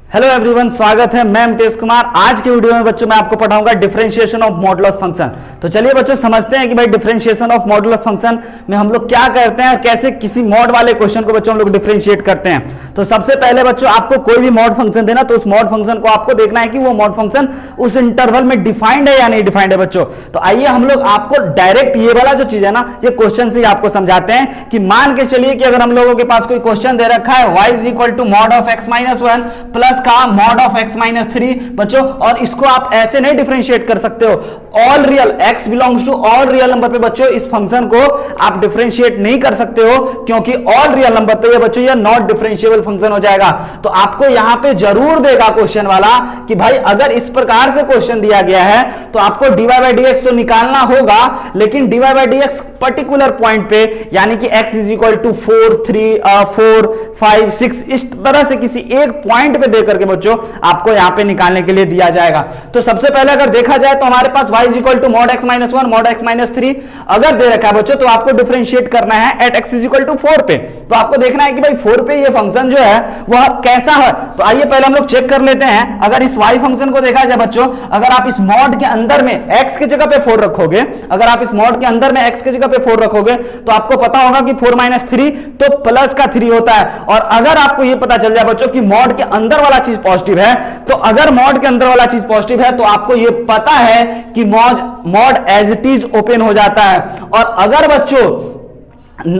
Hello everyone, स्वागत है। मैं मुकेश कुमार। आज के वीडियो में बच्चों मैं आपको पढ़ाऊंगा डिफरेंशिएशन ऑफ मॉडुलस फंक्शन। तो चलिए बच्चों समझते हैं कि भाई डिफरेंशिएशन ऑफ मॉडुलस फंक्शन में हम लोग क्या करते हैं और कैसे किसी मॉड वाले क्वेश्चन को बच्चों हम लोग डिफरेंशिएट करते हैं। तो सबसे पहले बच्चों आपको कोई भी मॉड फंक्शन देना तो उस मॉड फंक्शन को आपको देखना है कि वो मॉड फंक्शन उस इंटरवल में डिफाइंड है या नहीं डिफाइंड है बच्चों। तो आइए हम लोग आपको डायरेक्ट ये वाला जो चीज है ना, ये क्वेश्चन से ही आपको समझाते हैं कि मान के चलिए कि अगर हम लोगों के पास कोई क्वेश्चन दे रखा है y is equal to mod of x minus 1 plus का मॉड ऑफ x माइनस 3 बच्चों, और इसको आप ऐसे नहीं डिफरेंशिएट कर सकते हो। All real x belongs to all real number पे बच्चों इस फंक्शन को आप डिफरेंशिएट नहीं कर सकते हो, क्योंकि ऑल रियल नंबर पे ये बच्चों ये नॉट डिफरेंशिएबल फंक्शन हो जाएगा। तो आपको यहां पे जरूर देगा क्वेश्चन वाला कि भाई अगर इस प्रकार से क्वेश्चन दिया गया है तो आपको dy बाई dx तो निकालना होगा, लेकिन dy by dx particular point पे यानी कि x इज इक्वल टू 4, 5, 6 इस तरह से किसी एक पॉइंट पे देकर के बच्चों आपको यहां पे निकालने के लिए दिया जाएगा। तो सबसे पहले अगर देखा जाए तो हमारे पास y is equal to mod x minus 1 mod x minus 3 अगर दे रखा है बच्चों तो आपको डिफरेंशिएट करना है at x is equal to 4 पे। तो आपको देखना है कि भाई 4 पे ये फंक्शन जो है वह कैसा है। तो आइए पहले हम लोग चेक कर लेते हैं। अगर इस y फंक्शन को देखा जाए बच्चों, अगर आप इस मॉड के अंदर में x की जगह पे 4 रखोगे, अगर आप इस मॉड के अंदर में x की जगह पे 4 रखोगे तो आपको पता होगा कि 4 माइनस 3 तो प्लस का 3 होता है। और अगर आपको यह पता चल जाए बच्चों कि मॉड के अंदर वाला चीज पॉजिटिव है, तो अगर मॉड के अंदर वाला चीज पॉजिटिव है तो आपको यह पता है कि mod as it is open हो जाता है। और अगर बच्चों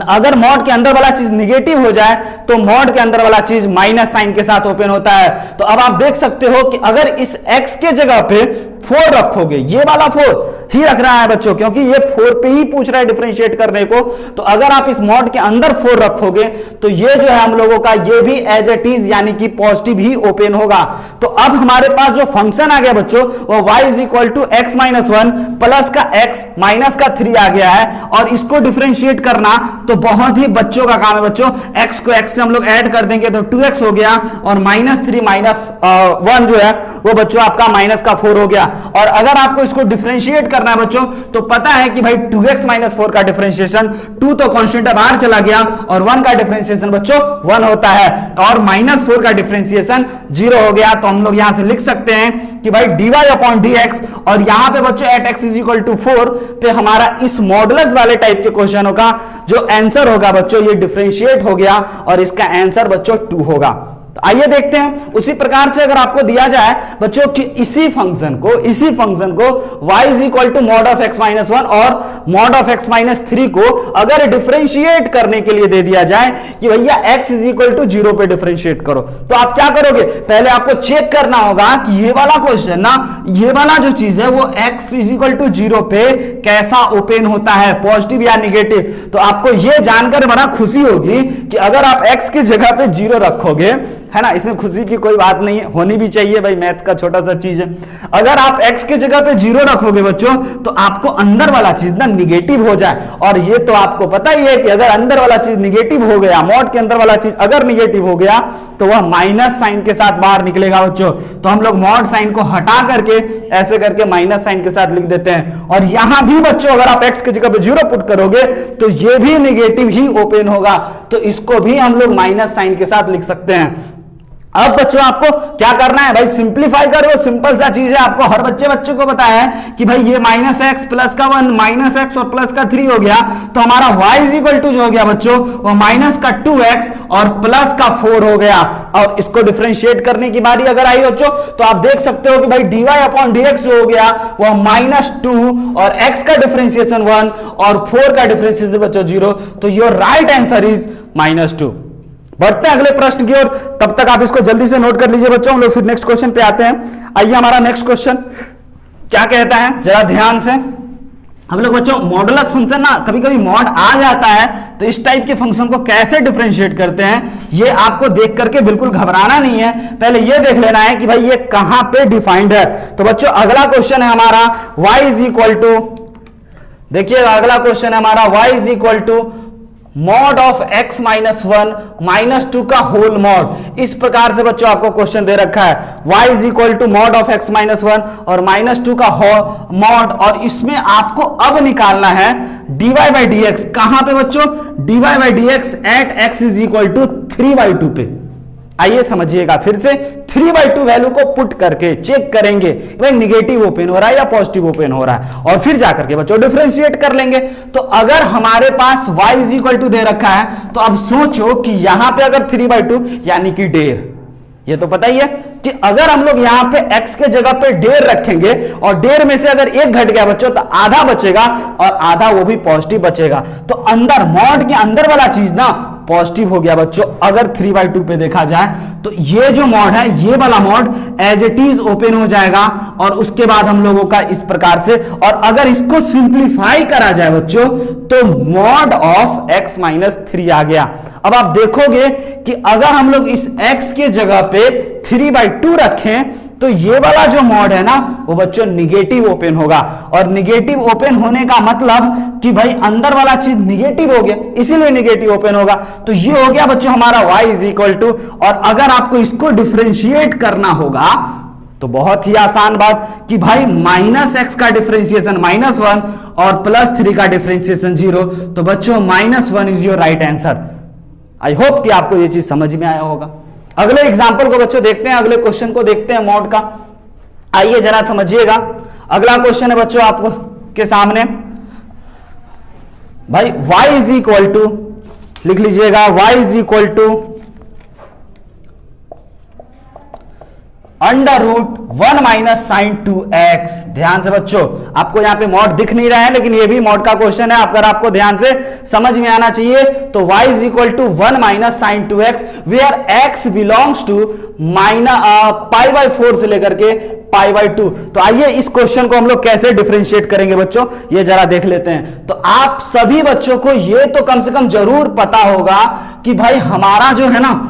अगर मॉड के अंदर वाला चीज निगेटिव हो जाए तो मॉड के अंदर वाला चीज माइनस साइन के साथ ओपन होता है। तो अब आप देख सकते हो कि अगर इस x के जगह पे 4 रखोगे, ये वाला 4 ही रख रहा है बच्चों, क्योंकि ये 4 पे ही पूछ रहा है डिफरेंशिएट करने को। तो अगर आप इस मॉड के अंदर 4 रखोगे तो ये जो है हम लोगों का ये भी एज इट इज यानी कि पॉजिटिव ही ओपन होगा। तो अब हमारे पास जो फंक्शन आ गया बच्चों वो y is equal to x minus 1 plus का x माइनस का 3 आ गया है। और इसको डिफरेंशिएट करना तो बहुत ही बच्चों का काम है बच्चों। x को x से हम लोग ऐड कर देंगे तो 2x हो गया, और माइनस 3 माइनस 1 जो है वो बच्चों आपका माइनस का 4 हो गया। और अगर आपको इसको डिफरेंशिएट करना है बच्चों तो पता है कि भाई 2x माइनस 4 का डिफरेंशिएशन 2 तो कांस्टेंट बाहर चला गया, और 1 का डिफरेंशिएशन बच्चों 1 होता है, और माइनस 4 का डिफरेंशिएशन 0 हो गया। तो हम लोग यहां से लिख सकते हैं कि भाई dy अपॉन dx, और यहां पे बच्चों at x is equal to 4 पे हमारा इस मॉडुलस वाले टाइप के क्वेश्चनों का जो आंसर होगा बच्चों ये डिफरेंशिएट हो गया, और इसका आंसर बच्चों 2 होगा। तो आइए देखते हैं उसी प्रकार से अगर आपको दिया जाए बच्चों कि इसी फंक्शन को y is equal to mod of x minus 1 और मॉड ऑफ x माइनस 3 को अगर डिफरेंशिएट करने के लिए दे दिया जाए कि भैया x इज इक्वल टू 0 पे डिफरेंशिएट करो, तो आप क्या करोगे? पहले आपको चेक करना होगा कि ये वाला क्वेश्चन ना, ये वाला जो चीज है वो x इज इक्वल टू 0 पे कैसा ओपन होता है, पॉजिटिव या निगेटिव। तो आपको ये जानकर बड़ा खुशी होगी कि अगर आप x की जगह पे 0 रखोगे, है ना, इसमें खुशी की कोई बात नहीं है, होनी भी चाहिए भाई, मैथ्स का छोटा सा चीज है। अगर आप x की जगह पे 0 रखोगे बच्चों तो आपको अंदर वाला चीज ना निगेटिव हो जाए, और ये तो आपको पता ही है कि अगर अंदर वाला चीज निगेटिव हो गया, मॉड के अंदर वाला चीज अगर निगेटिव हो गया तो वह माइनस साइन के साथ बाहर निकलेगा बच्चों। तो हम लोग मॉड साइन को हटा करके ऐसे करके माइनस साइन के साथ लिख देते हैं। और यहां भी बच्चों अगर आप x की जगह पे 0 पुट करोगे तो ये भी निगेटिव ही ओपन होगा, तो इसको भी हम लोग माइनस साइन के साथ लिख सकते हैं। अब बच्चों आपको क्या करना है भाई, सिंप्लीफाई करो, सिंपल सा चीज है। आपको हर बच्चे को पता है कि भाई ये माइनस एक्स प्लस का 1 माइनस एक्स और प्लस का 3 हो गया, तो हमारा y इज इक्वल टू जो हो गया बच्चों वो माइनस का 2x और प्लस का 4 हो गया। और इसको डिफरेंशिएट करने की बारी अगर आई बच्चों तो आप देख सकते हो कि भाई dy अपॉन dx जो हो गया वो माइनस 2 और x का डिफरेंशिएशन 1 और 4 का डिफरेंशिएशन बच्चों 0। तो your right answer is minus 2। बढ़ते हैं अगले प्रश्न की ओर, तब तक आप इसको जल्दी से नोट कर लीजिए बच्चों। हम लोग फिर नेक्स्ट क्वेश्चन पे आते हैं। आइए हमारा नेक्स्ट क्वेश्चन क्या कहता है जरा ध्यान से। हम लोग बच्चों मॉडुलस फंक्शन ना कभी कभी मॉड आ जाता है तो इस टाइप के फंक्शन को कैसे डिफरेंशिएट करते हैं ये आपको देख करके बिल्कुल घबराना नहीं है, पहले ये देख लेना है कि भाई ये कहां पे डिफाइंड है। तो बच्चों अगला क्वेश्चन है हमारा y इज इक्वल टू, देखिए अगला क्वेश्चन है हमारा y is equal to mod of x minus 1 minus 2 का होल मॉड। इस प्रकार से बच्चों आपको क्वेश्चन दे रखा है y is equal to mod of x minus 1 और माइनस 2 का मॉड, और इसमें आपको अब निकालना है dy बाई dx। कहां पे बच्चों? dy by dx at x is equal to 3/2 पे। आइए समझिएगा फिर से, 3/2 वैल्यू को पुट करके चेक करेंगे भाई निगेटिव ओपन हो रहा है या पॉजिटिव ओपन हो रहा है, और फिर जाकर के बच्चों डिफरेंशिएट कर लेंगे। तो अगर हमारे पास y इज इक्वल टू दे रखा है, तो अब सोचो कि यहां पे अगर 3/2 यानी कि 1.5, ये तो पता ही है कि अगर हम लोग यहां पे x के जगह पे 1.5 रखेंगे और 1.5 में से अगर 1 घट गया बच्चों तो आधा बचेगा, और आधा वो भी पॉजिटिव बचेगा। तो अंदर मॉड के अंदर वाला चीज ना पॉजिटिव हो गया बच्चों। अगर 3/2 पे देखा जाए तो ये जो मॉड है, ये वाला mod as it is open हो जाएगा, और उसके बाद हम लोगों का इस प्रकार से, और अगर इसको सिंप्लीफाई करा जाए बच्चों तो मॉड ऑफ x - 3 आ गया। अब आप देखोगे कि अगर हम लोग इस x के जगह पे 3/2 रखें तो ये वाला जो मॉड है ना वो बच्चों निगेटिव ओपन होगा, और निगेटिव ओपन होने का मतलब कि भाई अंदर वाला चीज निगेटिव हो गया, इसीलिए निगेटिव ओपन होगा। तो ये हो गया बच्चों हमारा y इज इक्वल टू, और अगर आपको इसको डिफरेंशिएट करना होगा तो बहुत ही आसान बात कि भाई -x का डिफरेंशिएशन -1 और +3 का डिफरेंशिएशन 0, तो बच्चों -1 is your right answer. I hope कि आपको ये चीज समझ में आया होगा। अगले एग्जाम्पल को बच्चों देखते हैं, अगले क्वेश्चन को देखते हैं मॉड का। आइए जरा समझिएगा, अगला क्वेश्चन है बच्चों आपको के सामने, भाई y इज इक्वल टू, लिख लीजिएगा y is equal to √1 - sin 2x। ध्यान से बच्चों, आपको यहां पे मॉड दिख नहीं रहा है लेकिन ये भी मॉड का क्वेश्चन है, अगर आपको ध्यान से समझ में आना चाहिए। तो y is equal to 1 - sin 2x where x belongs to π/4 से लेकर के π/2। तो आइए इस क्वेश्चन को हम लोग कैसे डिफरेंशिएट करेंगे बच्चों, ये जरा देख लेते हैं। तो आप सभी बच्चों को ये तो कम से कम जरूर पता होगा कि भाई हमारा जो है ना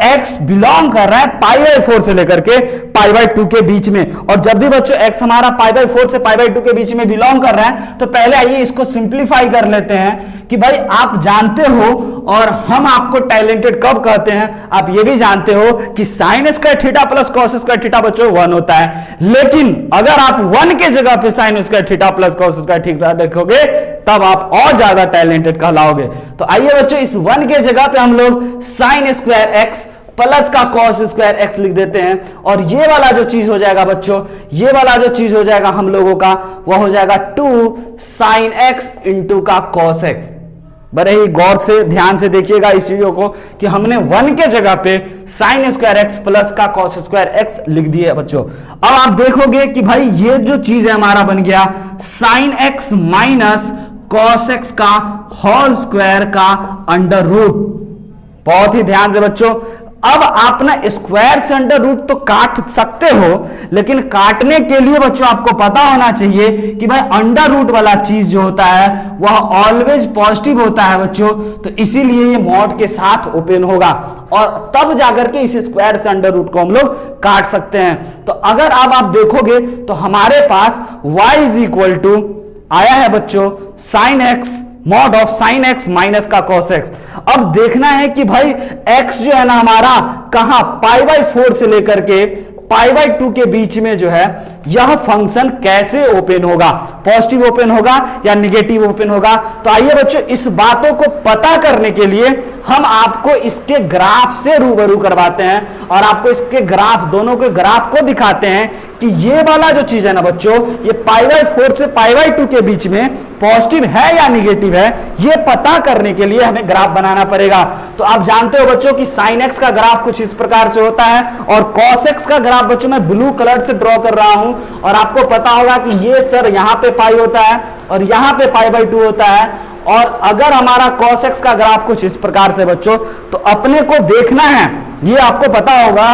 x बिलोंग कर रहा है π/4 से लेकर के π/2 के बीच में, और जब भी बच्चों x हमारा π/4 से π/2 के बीच में बिलोंग कर रहा है तो पहले आइए इसको सिंप्लीफाई कर लेते हैं कि भाई आप जानते हो, और हम आपको टैलेंटेड कब कहते हैं, आप ये भी जानते हो कि sin square theta plus cos square theta बच्चों 1 होता है। लेकिन अगर आप 1 के जगह पे sin square theta plus cos square theta देखोगे तब आप और ज्यादा टैलेंटेड कहलाओगे। तो आइए बच्चों इस 1 के जगह पे हम लोग sin स्क्वायर x प्लस का cos स्क्वायर x लिख देते हैं, और ये वाला जो चीज हो जाएगा बच्चों, ये वाला जो चीज हो जाएगा हम लोगों का वह हो जाएगा 2 sin x इंटू का cos x। बड़े ही गौर से ध्यान से देखिएगा इस चीजों को कि हमने 1 के जगह पे sin स्क्वायर x प्लस का cos स्क्वायर x लिख दिया बच्चों। अब आप देखोगे कि भाई ये जो चीज है हमारा बन गया sin x minus cos x का होल स्क्वायर का अंडर रूट। बहुत ही ध्यान से बच्चों, अब आप ना स्क्वायर से अंडर रूट तो काट सकते हो, लेकिन काटने के लिए बच्चों आपको पता होना चाहिए कि भाई अंडर रूट वाला चीज जो होता है वह ऑलवेज पॉजिटिव होता है बच्चों, तो इसीलिए ये मॉड के साथ ओपन होगा, और तब जाकर के इस स्क्वायर से अंडर रूट को हम लोग काट सकते हैं। तो अगर अब आप देखोगे तो हमारे पास y इज इक्वल टू आया है बच्चों sin x mod of sin x minus का cos x। अब देखना है कि भाई x जो है ना हमारा कहां π/4 से लेकर के π/2 के बीच में जो है यह फंक्शन कैसे ओपन होगा, पॉजिटिव ओपन होगा या निगेटिव ओपन होगा। तो आइए बच्चों इस बातों को पता करने के लिए हम आपको इसके ग्राफ से रूबरू करवाते हैं, और आपको इसके ग्राफ, दोनों के ग्राफ को दिखाते हैं कि ये वाला जो चीज है ना बच्चों, ये π/4 से π/2 के बीच में पॉजिटिव है या निगेटिव है, ये पता करने के लिए हमें ग्राफ बनाना पड़ेगा। तो आप जानते हो बच्चों कि sin x का ग्राफ कुछ इस प्रकार से होता है, और cos x का ग्राफ बच्चों मैं ब्लू कलर से ड्रॉ कर रहा हूं, और आपको पता होगा कि ये सर यहां पे पाई होता है और यहां पे π/2 होता है। और अगर हमारा cos x का ग्राफ कुछ इस प्रकार से बच्चों, तो अपने को देखना है, ये आपको पता होगा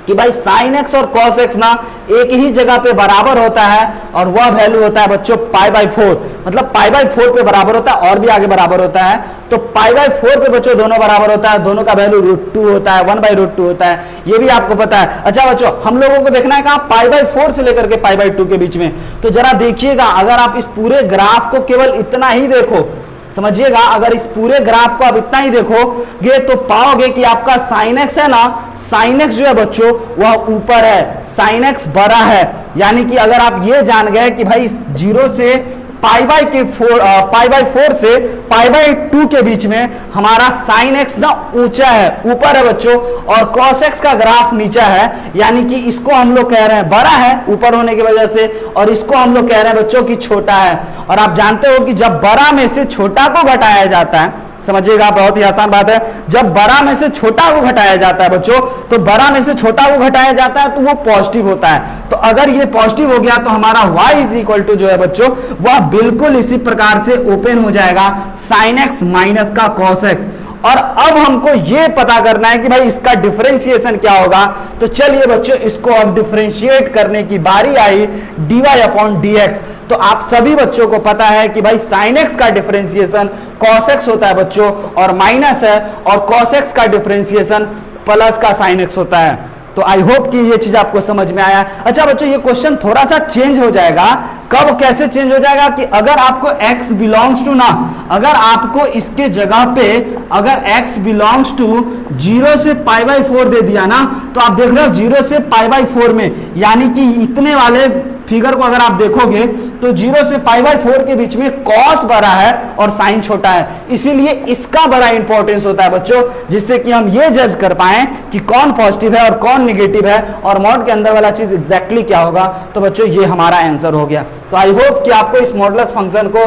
कि भाई sin x और cos x ना एक ही जगह पे बराबर होता है, और वह वैल्यू होता है बच्चों π/4, मतलब π/4 पे बराबर होता है और भी आगे बराबर होता है। तो π/4 पे बच्चों दोनों बराबर होता है, दोनों का वैल्यू √2 होता है, 1/√2 होता है, ये भी आपको पता है। अच्छा बच्चों हम लोगों को देखना है कहां π/4 से लेकर के π/2 के बीच में। तो जरा देखिएगा, अगर आप इस पूरे ग्राफ को केवल इतना ही देखो, समझिएगा, अगर इस पूरे ग्राफ को आप इतना ही देखोगे तो पाओगे कि आपका sin x है ना, sin x जो है बच्चों वह ऊपर है, sin x बड़ा है, यानी कि अगर आप ये जान गए कि भाई 0 से पाई बाई 4 से पाई बाई 2 के बीच में हमारा साइन एक्स ना ऊंचा है, ऊपर है बच्चों, और कॉस एक्स का ग्राफ नीचा है, यानी कि इसको हम लोग कह रहे हैं बड़ा है ऊपर होने की वजह से, और इसको हम लोग कह रहे हैं बच्चों की छोटा है। और आप जानते हो कि जब बड़ा में से छोटा को घटाया जाता है, समझिएगा बहुत ही आसान बात है, जब बड़ा में से छोटा को घटाया जाता है बच्चों, तो बड़ा में से छोटा को घटाया जाता है तो वो पॉजिटिव होता है। तो अगर ये पॉजिटिव हो गया तो हमारा y इज इक्वल टू जो है बच्चों वह बिल्कुल इसी प्रकार से ओपन हो जाएगा साइन एक्स माइनस का कॉस एक्स। और अब हमको ये पता करना है कि भाई इसका डिफरेंशिएशन क्या होगा। तो चलिए बच्चों इसको अब डिफरेंशिएट करने की बारी आई dy अपॉन dx। तो आप सभी बच्चों को पता है कि भाई sin x का डिफरेंशिएशन cos x होता है बच्चों, और माइनस है, और cos x का डिफरेंशिएशन प्लस का sin x होता है। तो आई होप कि ये चीज आपको समझ में आया। अच्छा बच्चों ये क्वेश्चन थोड़ा सा चेंज हो जाएगा। कब कैसे चेंज हो जाएगा कि अगर आपको x बिलोंग्स टू ना, अगर आपको इसके जगह पे अगर x बिलोंग्स टू 0 से पाई बाई 4 दे दिया ना, तो आप देख रहे हो 0 से पाई बाई 4 में, यानी कि इतने वाले फिगर को अगर आप देखोगे तो 0 से पाई बाई 4 के बीच में कॉस बड़ा है और साइन छोटा है, इसीलिए इसका बड़ा इंपॉर्टेंस होता है बच्चों, जिससे कि हम ये जज कर पाए कि कौन पॉजिटिव है और कौन नेगेटिव है और मॉड के अंदर वाला चीज एग्जैक्टली क्या होगा। तो बच्चों ये हमारा आंसर हो गया। तो आई होप कि आपको इस मॉडुलस फंक्शन को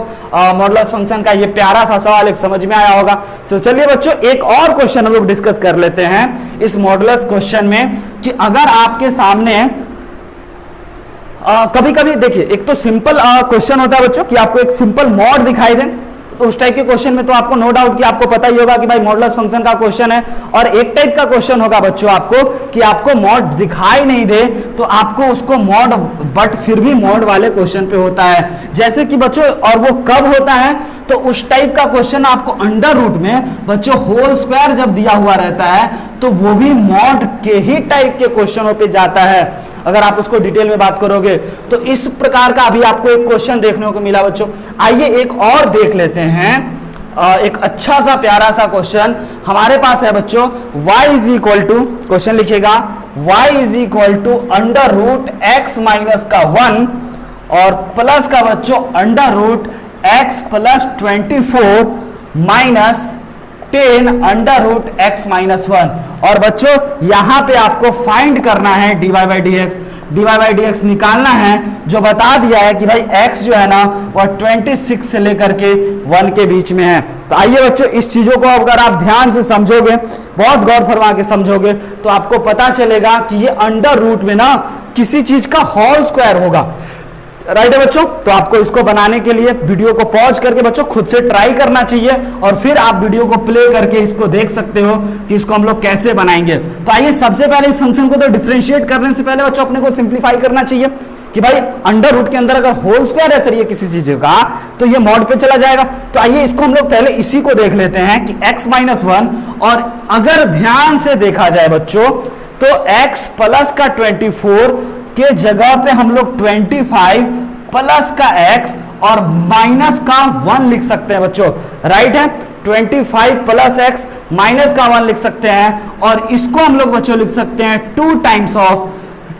मॉडुलस फंक्शन का ये प्यारा सा सवाल एक समझ में आया होगा। तो चलिए बच्चों एक और क्वेश्चन हम लोग डिस्कस कर लेते हैं इस मॉडुलस क्वेश्चन में, कि अगर आपके सामने कभी कभी देखिए एक तो सिंपल क्वेश्चन होता है बच्चों कि आपको एक सिंपल मॉड दिखाई दे, तो उस टाइप के क्वेश्चन में तो आपको नो डाउट कि आपको पता ही होगा कि भाई मॉडुलस फंक्शन का क्वेश्चन है। और एक टाइप का क्वेश्चन होगा बच्चों आपको कि आपको मॉड दिखाई नहीं दे तो आपको उसको मॉड बट फिर भी मॉड वाले क्वेश्चन पे होता है, जैसे कि बच्चों, और वो कब होता है तो उस टाइप का क्वेश्चन आपको अंडर रूट में बच्चों होल स्क्वायर जब दिया हुआ रहता है तो वो भी मॉड के ही टाइप के क्वेश्चनों पे जाता है। अगर आप उसको डिटेल में बात करोगे तो इस प्रकार का अभी आपको एक क्वेश्चन देखने को मिला बच्चों। आइए एक और देख लेते हैं, एक अच्छा सा प्यारा सा क्वेश्चन हमारे पास है बच्चों। y is equal to, question लिखिएगा, y is equal to under root x minus का 1 और प्लस का बच्चों under root x plus 24 minus 10 under root x minus 1। और बच्चों यहां पे आपको फाइंड करना है dy बाई डी एक्स निकालना है, जो बता दिया है कि भाई x जो है ना वह 26 से लेकर के 1 के बीच में है। तो आइए बच्चों इस चीजों को अगर आप ध्यान से समझोगे, बहुत गौर फरमा के समझोगे, तो आपको पता चलेगा कि ये अंडर रूट में ना किसी चीज का होल स्क्वायर होगा। राइट है बच्चों। तो आपको इसको बनाने के लिए वीडियो को पॉज करके बच्चों खुद से ट्राई करना चाहिए और फिर आप वीडियो को प्ले करके इसको देख सकते हो कि इसको हम लोग कैसे बनाएंगे। तो आइए सबसे पहले इस फंक्शन को तो डिफरेंशिएट करने से पहले बच्चों अपने को सिंप्लीफाई करना चाहिए कि भाई अंडर रूट के अंदर अगर होल स्क्वायर है सर ये किसी चीज का तो ये मॉड पे चला जाएगा। तो आइए इसको हम लोग पहले इसी को देख लेते हैं कि x माइनस 1, और अगर ध्यान से देखा जाए बच्चों तो x प्लस का 24 के जगह पे हम लोग 25 प्लस का x और माइनस का 1 लिख सकते हैं बच्चों। राइट है, 25 प्लस x माइनस का 1 लिख सकते हैं, और इसको हम लोग बच्चों लिख सकते हैं 2 times of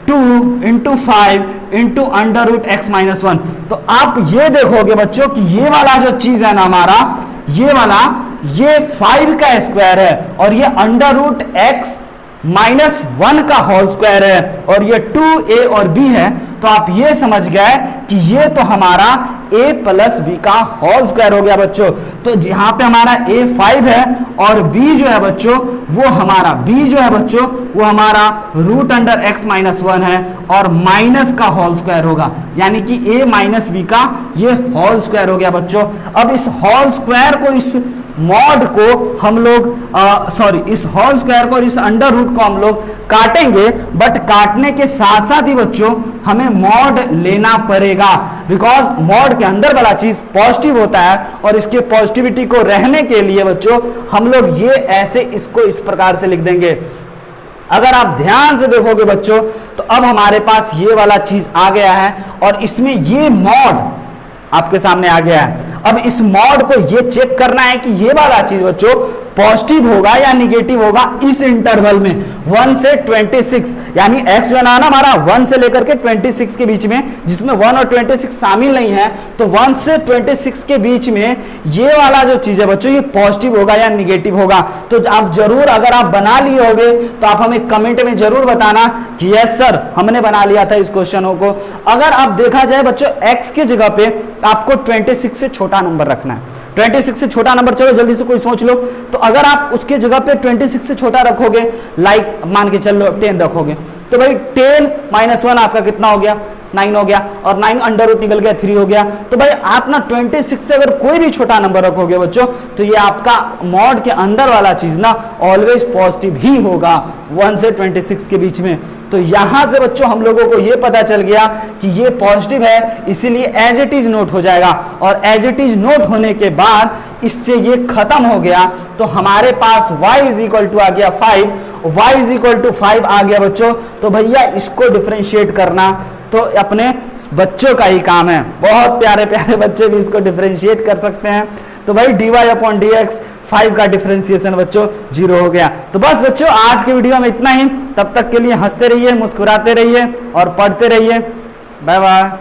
2 into 5 into under root x minus 1। तो आप ये देखोगे बच्चों कि ये वाला जो चीज है ना हमारा, ये वाला ये 5 का स्क्वायर है और ये अंडर रूट एक्स माइनस 1 का होल स्क्वायर है, और ये 2a और b है। तो आप ये समझ गए कि ये तो हमारा a प्लस b का होल स्क्वायर हो गया बच्चों। तो यहाँ पे हमारा a 5 है और b जो है बच्चों वो हमारा रूट अंडर x माइनस 1 है और माइनस का होल स्क्वायर होगा, यानी कि a माइनस b का ये होल स्क्वायर हो गया बच्चों। अब इस होल स्क्वायर को, इस मॉड को हम लोग इस होल स्क्वायर को और इस अंडर रूट को हम लोग काटेंगे, बट काटने के साथ साथ ही बच्चों हमें मॉड लेना पड़ेगा, बिकॉज मॉड के अंदर वाला चीज पॉजिटिव होता है और इसके पॉजिटिविटी को रहने के लिए बच्चों हम लोग ये ऐसे इसको इस प्रकार से लिख देंगे। अगर आप ध्यान से देखोगे बच्चों तो अब हमारे पास ये वाला चीज आ गया है और इसमें ये मॉड आपके सामने आ गया है। अब इस मॉड को ये चेक करना है कि ये वाला चीज बच्चों पॉजिटिव होगा या निगेटिव होगा इस इंटरवल में 1 से 26, यानी x जो है ना हमारा 1 से लेकर के 26 के बीच में, जिसमें 1 और 26 शामिल नहीं है, तो 1 से 26 के बीच में ये वाला जो चीज है बच्चों ये पॉजिटिव होगा या निगेटिव होगा। तो आप जरूर, अगर आप बना लिए होगे तो आप हमें कमेंट में जरूर बताना कि यस सर हमने बना लिया था इस क्वेश्चनों को। अगर आप देखा जाए बच्चों x के जगह पे आपको 26 से छोटा नंबर रखना है, 26 से छोटा नंबर, चलो जल्दी से कोई सोच लो। तो अगर आप उसके जगह पे 26 से छोटा रखोगे, लाइक मान के चलो 10 रखोगे, तो भाई 10 - 1 आपका कितना हो गया, 9 हो गया, और 9 अंडर रूट निकल गया 3 हो गया। तो भाई आप ना 26 से अगर कोई भी छोटा नंबर रखोगे बच्चों, तो ये आपका मॉड के अंदर वाला चीज ना ऑलवेज पॉजिटिव ही होगा 1 से 26 के बीच में। तो यहां से बच्चों हम लोगों को ये पता चल गया कि ये पॉजिटिव है, इसीलिए एज इट इज नोट हो जाएगा। और एज इट इज नोट होने के बाद इससे ये खत्म हो गया, तो हमारे पास y = आ गया 5, y = 5 आ गया बच्चों। तो भैया इसको डिफरेंशिएट करना तो अपने बच्चों का ही काम है, बहुत प्यारे प्यारे बच्चे भी इसको डिफरेंशिएट कर सकते हैं। तो भाई dy/dx 5 का डिफरेंशिएशन बच्चों 0 हो गया। तो बस बच्चों आज के वीडियो में इतना ही, तब तक के लिए हंसते रहिए, मुस्कुराते रहिए और पढ़ते रहिए। Bye bye.